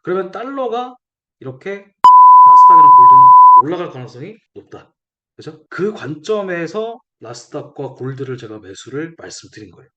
그러면 달러가 이렇게 나스닥이랑 골드는 올라갈 가능성이 높다. 그죠? 그 관점에서 나스닥과 골드를 제가 매수를 말씀드린 거예요.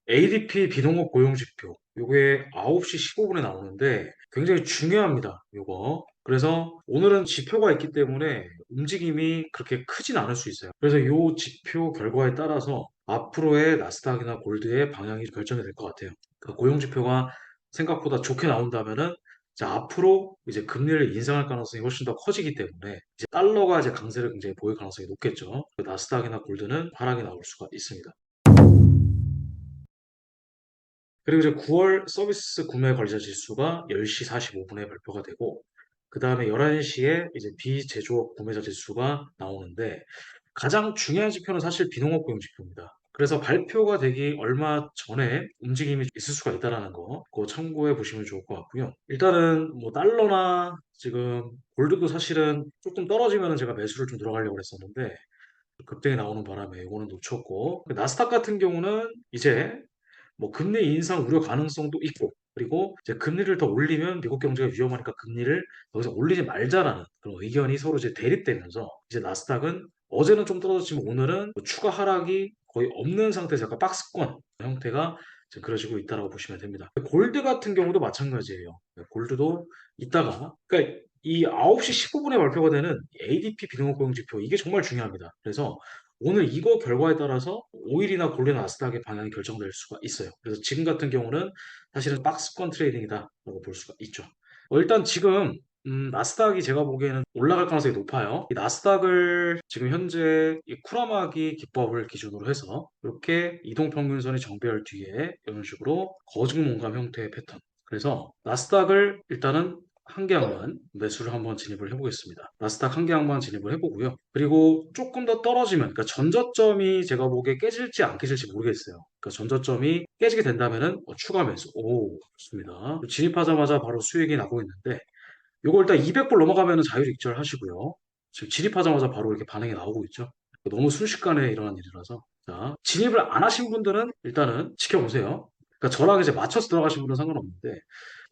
ADP 비농업 고용지표. 요게 9시 15분에 나오는데 굉장히 중요합니다. 요거. 그래서 오늘은 지표가 있기 때문에 움직임이 그렇게 크진 않을 수 있어요. 그래서 요 지표 결과에 따라서 앞으로의 나스닥이나 골드의 방향이 결정이 될 것 같아요. 그 고용지표가 생각보다 좋게 나온다면은 자, 앞으로 이제 금리를 인상할 가능성이 훨씬 더 커지기 때문에 이제 달러가 이제 강세를 굉장히 보일 가능성이 높겠죠. 나스닥이나 골드는 하락이 나올 수가 있습니다. 그리고 이제 9월 서비스 구매 관리자 지수가 10시 45분에 발표가 되고, 그 다음에 11시에 이제 비제조업 구매자 지수가 나오는데, 가장 중요한 지표는 사실 비농업 고용 지표입니다. 그래서 발표가 되기 얼마 전에 움직임이 있을 수가 있다는 거, 그거 참고해 보시면 좋을 것 같고요. 일단은 뭐 달러나 지금 골드도 사실은 조금 떨어지면 제가 매수를 좀 들어가려고 했었는데, 급등이 나오는 바람에 이거는 놓쳤고, 나스닥 같은 경우는 이제 뭐 금리 인상 우려 가능성도 있고, 그리고 이제 금리를 더 올리면 미국 경제가 위험하니까 금리를 여기서 올리지 말자라는 그런 의견이 서로 이제 대립되면서 이제 나스닥은 어제는 좀 떨어졌지만 오늘은 뭐 추가 하락이 거의 없는 상태에서 약간 박스권 형태가 지금 그려지고 있다고 보시면 됩니다. 골드 같은 경우도 마찬가지예요. 골드도 이따가 그러니까 이 9시 15분에 발표가 되는 ADP 비농업 고용 지표 이게 정말 중요합니다. 그래서 오늘 이거 결과에 따라서 오일이나 골드나 나스닥의 방향이 결정될 수가 있어요. 그래서 지금 같은 경우는 사실은 박스권 트레이딩이다라고 볼 수가 있죠. 일단 지금 나스닥이 제가 보기에는 올라갈 가능성이 높아요. 이 나스닥을 지금 현재 이 쿠라마기 기법을 기준으로 해서 이렇게 이동평균선이 정배열 뒤에 이런 식으로 거중몽감 형태의 패턴. 그래서 나스닥을 일단은 한 개항만 매수를 한번 진입을 해보겠습니다. 나스닥 한 개항만 진입을 해보고요. 그리고 조금 더 떨어지면, 그러니까 전저점이 제가 보기에 깨질지 안 깨질지 모르겠어요. 그러니까 전저점이 깨지게 된다면은 추가 매수. 오, 좋습니다. 진입하자마자 바로 수익이 나고 있는데, 요거 일단 200불 넘어가면은 자유익절 하시고요. 지금 진입하자마자 바로 이렇게 반응이 나오고 있죠. 너무 순식간에 일어난 일이라서. 자, 진입을 안 하신 분들은 일단은 지켜보세요. 그러니까 저랑 이제 맞춰서 들어가신 분은 상관없는데,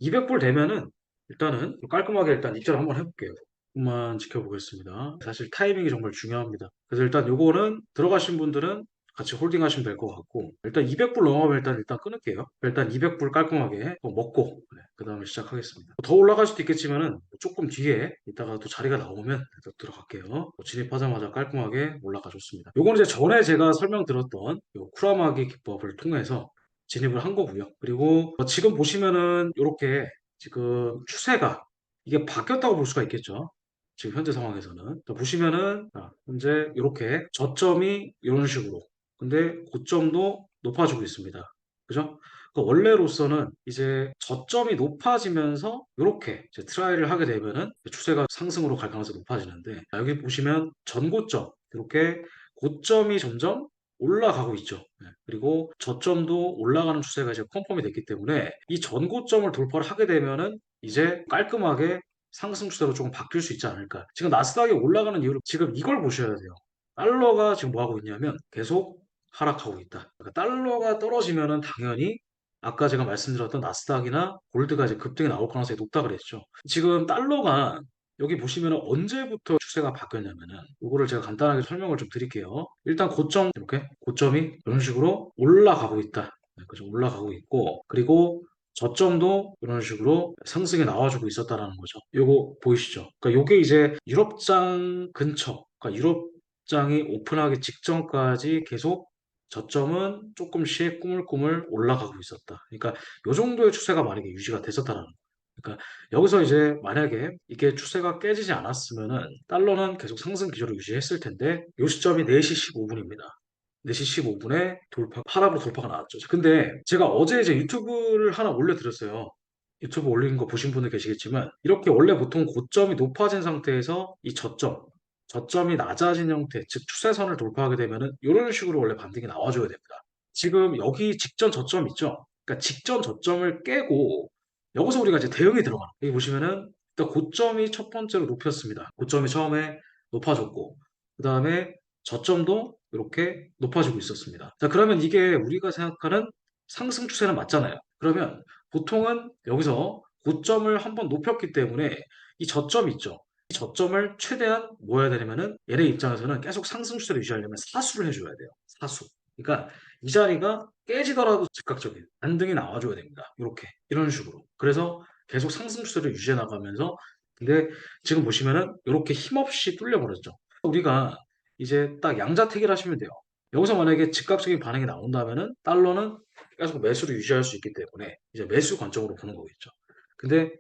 200불 되면은 일단은 깔끔하게 일단 입절 한번 해볼게요. 조금만 지켜보겠습니다. 사실 타이밍이 정말 중요합니다. 그래서 일단 요거는 들어가신 분들은 같이 홀딩 하시면 될 것 같고, 일단 200불 넘어가면 일단 끊을게요. 일단 200불 깔끔하게 또 먹고, 그 다음에 시작하겠습니다. 더 올라갈 수도 있겠지만은 조금 뒤에 이따가 또 자리가 나오면 또 들어갈게요. 진입하자마자 깔끔하게 올라가 줬습니다. 요건 이제 전에 제가 설명드렸던 요 쿠라마기 기법을 통해서 진입을 한 거고요. 그리고 지금 보시면은 이렇게 지금 추세가 이게 바뀌었다고 볼 수가 있겠죠. 지금 현재 상황에서는. 자, 보시면은 현재 이렇게 저점이 이런 식으로 근데 고점도 높아지고 있습니다. 그죠? 원래로서는 이제 저점이 높아지면서 이렇게 트라이를 하게 되면은 추세가 상승으로 갈 가능성이 높아지는데 여기 보시면 전고점 이렇게 고점이 점점 올라가고 있죠. 그리고 저점도 올라가는 추세가 이제 컨펌이 됐기 때문에 이 전고점을 돌파를 하게 되면은 이제 깔끔하게 상승 추세로 조금 바뀔 수 있지 않을까. 지금 나스닥이 올라가는 이유를 지금 이걸 보셔야 돼요. 달러가 지금 뭐 하고 있냐면 계속 하락하고 있다. 그러니까 달러가 떨어지면은 당연히 아까 제가 말씀드렸던 나스닥이나 골드가 이제 급등이 나올 가능성이 높다 그랬죠. 지금 달러가 여기 보시면은 언제부터 추세가 바뀌었냐면은 이거를 제가 간단하게 설명을 좀 드릴게요. 일단 고점 이렇게 고점이 이런 식으로 올라가고 있다. 네, 그죠? 올라가고 있고 그리고 저점도 이런 식으로 상승이 나와주고 있었다라는 거죠. 요거 보이시죠? 그러니까 요게 이제 유럽장 근처, 그러니까 유럽장이 오픈하기 직전까지 계속 저점은 조금씩 꾸물꾸물 올라가고 있었다. 그러니까 요 정도의 추세가 만약에 유지가 됐었다라는 거. 그러니까 여기서 이제 만약에 이게 추세가 깨지지 않았으면은 달러는 계속 상승 기조를 유지했을 텐데 요 시점이 4시 15분입니다. 4시 15분에 하락으로 돌파가 나왔죠. 근데 제가 어제 이제 유튜브를 하나 올려드렸어요. 유튜브 올린 거 보신 분들 계시겠지만 이렇게 원래 보통 고점이 높아진 상태에서 이 저점이 낮아진 형태, 즉 추세선을 돌파하게 되면은 이런 식으로 원래 반등이 나와줘야 됩니다. 지금 여기 직전 저점 있죠? 그러니까 직전 저점을 깨고 여기서 우리가 이제 대응이 들어가는 여기 보시면은 일단 고점이 첫 번째로 높였습니다. 고점이 처음에 높아졌고 그 다음에 저점도 이렇게 높아지고 있었습니다. 자, 그러면 이게 우리가 생각하는 상승 추세는 맞잖아요. 그러면 보통은 여기서 고점을 한번 높였기 때문에 이 저점 있죠. 이 저점을 최대한 뭐 해야 되냐면은 얘네 입장에서는 계속 상승 추세를 유지하려면 사수를 해줘야 돼요. 사수. 그러니까 이 자리가 깨지더라도 즉각적인 반등이 나와줘야 됩니다. 이렇게 이런 식으로. 그래서 계속 상승 추세를 유지해 나가면서 근데 지금 보시면은 이렇게 힘없이 뚫려 버렸죠. 우리가 이제 딱 양자택일 하시면 돼요. 여기서 만약에 즉각적인 반응이 나온다면은 달러는 계속 매수를 유지할 수 있기 때문에 이제 매수 관점으로 보는 거겠죠. 근데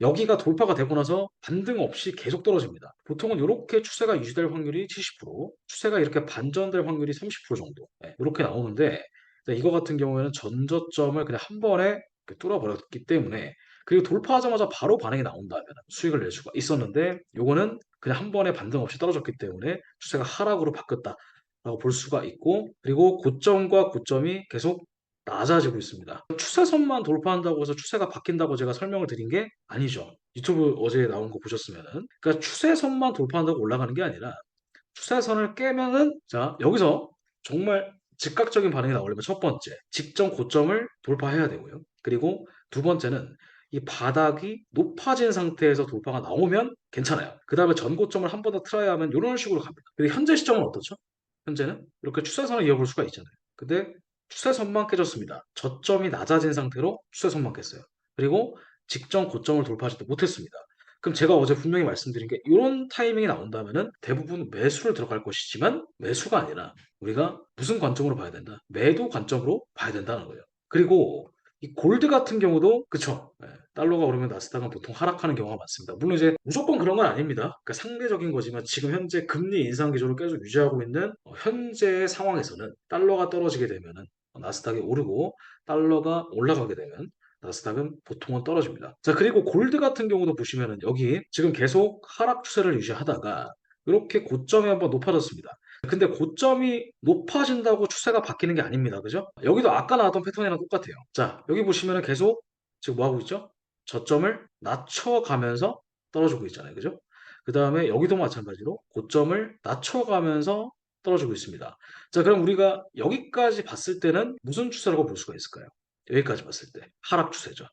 여기가 돌파가 되고 나서 반등 없이 계속 떨어집니다. 보통은 이렇게 추세가 유지될 확률이 70%, 추세가 이렇게 반전될 확률이 30% 정도. 네, 이렇게 나오는데 이거 같은 경우에는 전저점을 그냥 한 번에 뚫어버렸기 때문에 그리고 돌파하자마자 바로 반응이 나온다면 수익을 낼 수가 있었는데 요거는 그냥 한 번에 반등 없이 떨어졌기 때문에 추세가 하락으로 바뀌었다라고 볼 수가 있고 그리고 고점과 고점이 계속 낮아지고 있습니다. 추세선만 돌파한다고 해서 추세가 바뀐다고 제가 설명을 드린 게 아니죠. 유튜브 어제 나온 거 보셨으면은. 그러니까 추세선만 돌파한다고 올라가는 게 아니라 추세선을 깨면은 자, 여기서 정말 즉각적인 반응이 나오려면 첫 번째, 직전 고점을 돌파해야 되고요. 그리고 두 번째는 이 바닥이 높아진 상태에서 돌파가 나오면 괜찮아요. 그 다음에 전고점을 한 번 더 틀어야 하면 이런 식으로 갑니다. 그리고 현재 시점은 어떻죠? 현재는 이렇게 추세선을 이어볼 수가 있잖아요. 근데 추세선만 깨졌습니다. 저점이 낮아진 상태로 추세선만 깼어요. 그리고 직전 고점을 돌파하지도 못했습니다. 그럼 제가 어제 분명히 말씀드린 게 이런 타이밍이 나온다면은 대부분 매수를 들어갈 것이지만 매수가 아니라 우리가 무슨 관점으로 봐야 된다? 매도 관점으로 봐야 된다는 거예요. 그리고 이 골드 같은 경우도 그쵸? 예, 달러가 오르면 나스닥은 보통 하락하는 경우가 많습니다. 물론 이제 무조건 그런 건 아닙니다. 그러니까 상대적인 거지만 지금 현재 금리 인상 기조를 계속 유지하고 있는 현재의 상황에서는 달러가 떨어지게 되면은 나스닥이 오르고 달러가 올라가게 되면 나스닥은 보통은 떨어집니다. 자, 그리고 골드 같은 경우도 보시면은 여기 지금 계속 하락 추세를 유지하다가 이렇게 고점이 한번 높아졌습니다. 근데 고점이 높아진다고 추세가 바뀌는 게 아닙니다. 그죠? 여기도 아까 나왔던 패턴이랑 똑같아요. 자, 여기 보시면은 계속 지금 뭐 하고 있죠? 저점을 낮춰가면서 떨어지고 있잖아요. 그죠? 그 다음에 여기도 마찬가지로 고점을 낮춰가면서 떨어지고 있습니다. 자, 그럼 우리가 여기까지 봤을 때는 무슨 추세라고 볼 수가 있을까요? 여기까지 봤을 때 하락 추세죠.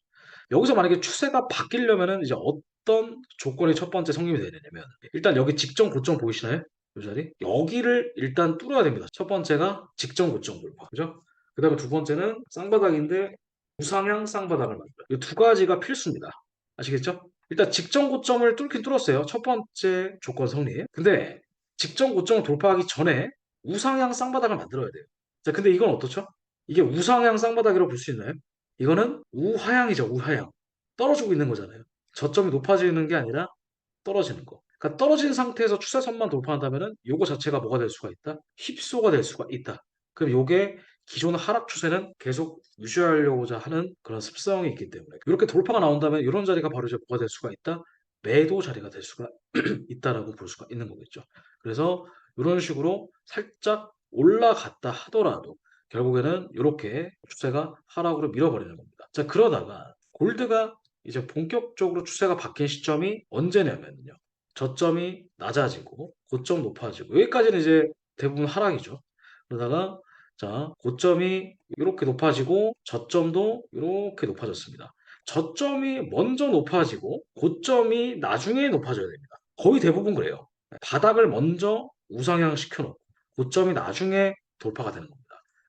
여기서 만약에 추세가 바뀌려면은 이제 어떤 조건이 첫 번째 성립이 되야 되냐면 일단 여기 직전 고점 보이시나요? 이 자리 여기를 일단 뚫어야 됩니다. 첫 번째가 직전 고점 돌파, 그죠? 그 다음에 두 번째는 쌍바닥인데 우상향 쌍바닥을 만들어. 이 두 가지가 필수입니다. 아시겠죠? 일단 직전 고점을 뚫긴 뚫었어요. 첫 번째 조건 성립. 근데 직전 고점을 돌파하기 전에 우상향 쌍바닥을 만들어야 돼요. 자, 근데 이건 어떻죠? 이게 우상향 쌍바닥이라고 볼 수 있나요? 이거는 우하향이죠, 우하향. 떨어지고 있는 거잖아요. 저점이 높아지는 게 아니라 떨어지는 거. 그러니까 떨어진 상태에서 추세선만 돌파한다면은 요거 자체가 뭐가 될 수가 있다? 휩소가 될 수가 있다. 그럼 요게 기존 하락 추세는 계속 유지하려고자 하는 그런 습성이 있기 때문에 이렇게 돌파가 나온다면 이런 자리가 바로 이제 뭐가 될 수가 있다? 매도 자리가 될 수가 있다라고 볼 수가 있는 거겠죠. 그래서 이런 식으로 살짝 올라갔다 하더라도 결국에는 이렇게 추세가 하락으로 밀어버리는 겁니다. 자, 그러다가 골드가 이제 본격적으로 추세가 바뀐 시점이 언제냐면요. 저점이 낮아지고 고점 높아지고 여기까지는 이제 대부분 하락이죠. 그러다가 자, 고점이 이렇게 높아지고 저점도 이렇게 높아졌습니다. 저점이 먼저 높아지고 고점이 나중에 높아져야 됩니다. 거의 대부분 그래요. 바닥을 먼저 우상향 시켜놓고 고점이 나중에 돌파가 되는 겁니다.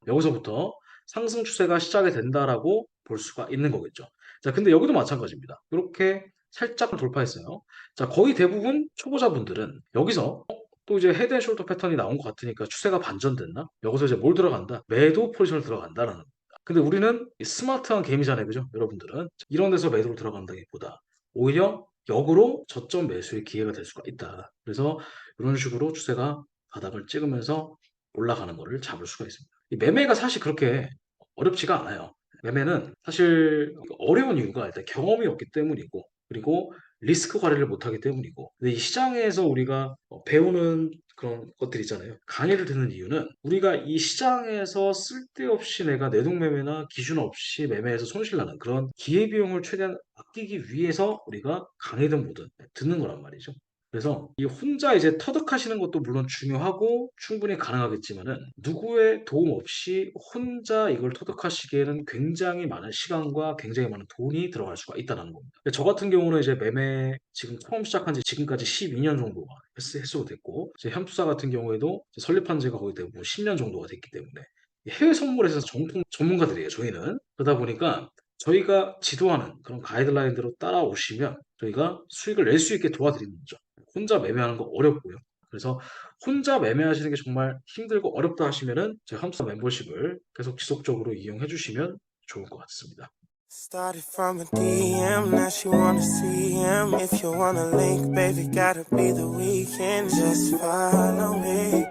여기서부터 상승 추세가 시작이 된다라고 볼 수가 있는 거겠죠. 자, 근데 여기도 마찬가지입니다. 이렇게 살짝 돌파했어요. 자, 거의 대부분 초보자분들은 여기서 또 이제 헤드앤숄더 패턴이 나온 것 같으니까 추세가 반전됐나? 여기서 이제 뭘 들어간다? 매도 포지션을 들어간다라는 겁니다. 근데 우리는 이 스마트한 게임이잖아요. 그죠? 여러분들은. 이런 데서 매도를 들어간다기보다 오히려 역으로 저점 매수의 기회가 될 수가 있다. 그래서 이런 식으로 추세가 바닥을 찍으면서 올라가는 거를 잡을 수가 있습니다. 이 매매가 사실 그렇게 어렵지가 않아요. 매매는 사실 어려운 이유가 일단 경험이 없기 때문이고 그리고 리스크 관리를 못하기 때문이고 근데 이 시장에서 우리가 배우는 그런 것들 있잖아요. 강의를 듣는 이유는 우리가 이 시장에서 쓸데없이 내가 내동매매나 기준 없이 매매해서 손실나는 그런 기회비용을 최대한 아끼기 위해서 우리가 강의든 뭐든 듣는 거란 말이죠. 그래서 이 혼자 이제 터득하시는 것도 물론 중요하고 충분히 가능하겠지만은 누구의 도움 없이 혼자 이걸 터득하시기에는 굉장히 많은 시간과 굉장히 많은 돈이 들어갈 수가 있다는 겁니다. 저 같은 경우는 이제 매매 지금 처음 시작한 지 지금까지 12년 정도가 횟수가 됐고, 이제 현투사 같은 경우에도 이제 설립한 지가 거의 대부분 10년 정도가 됐기 때문에 해외 선물에서 정통 전문가들이에요, 저희는. 그러다 보니까 저희가 지도하는 그런 가이드라인대로 따라오시면 저희가 수익을 낼 수 있게 도와드리는 거죠. 혼자 매매하는 거 어렵고요. 그래서 혼자 매매하시는 게 정말 힘들고 어렵다 하시면은 제 hamster 멤버십을 계속 지속적으로 이용해 주시면 좋을 것 같습니다. Started from a DM, now she wanna see him. If you wanna link, baby, gotta be the weekend. Just follow me.